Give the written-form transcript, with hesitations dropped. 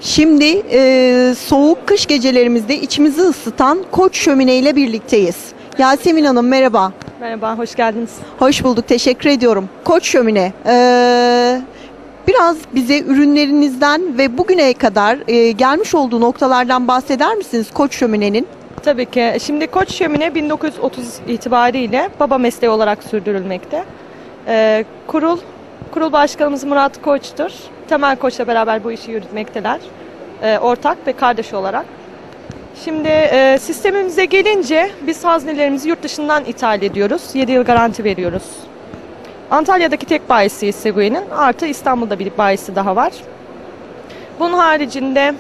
Şimdi soğuk kış gecelerimizde içimizi ısıtan Koç Şömine ile birlikteyiz. Yasemin Hanım merhaba. Merhaba, hoş geldiniz. Hoş bulduk, teşekkür ediyorum. Koç Şömine, biraz bize ürünlerinizden ve bugüne kadar gelmiş olduğu noktalardan bahseder misiniz Koç Şömine'nin? Tabii ki. Şimdi Koç Şömine 1930 itibariyle baba mesleği olarak sürdürülmekte. Kurul başkanımız Murat Koç'tur. Temel Koç'la beraber bu işi yürütmekteler. Ortak ve kardeş olarak. Şimdi sistemimize gelince biz haznelerimizi yurt dışından ithal ediyoruz. 7 yıl garanti veriyoruz. Antalya'daki tek bayisi Seguin'in, artı İstanbul'da bir bayisi daha var. Bunun haricinde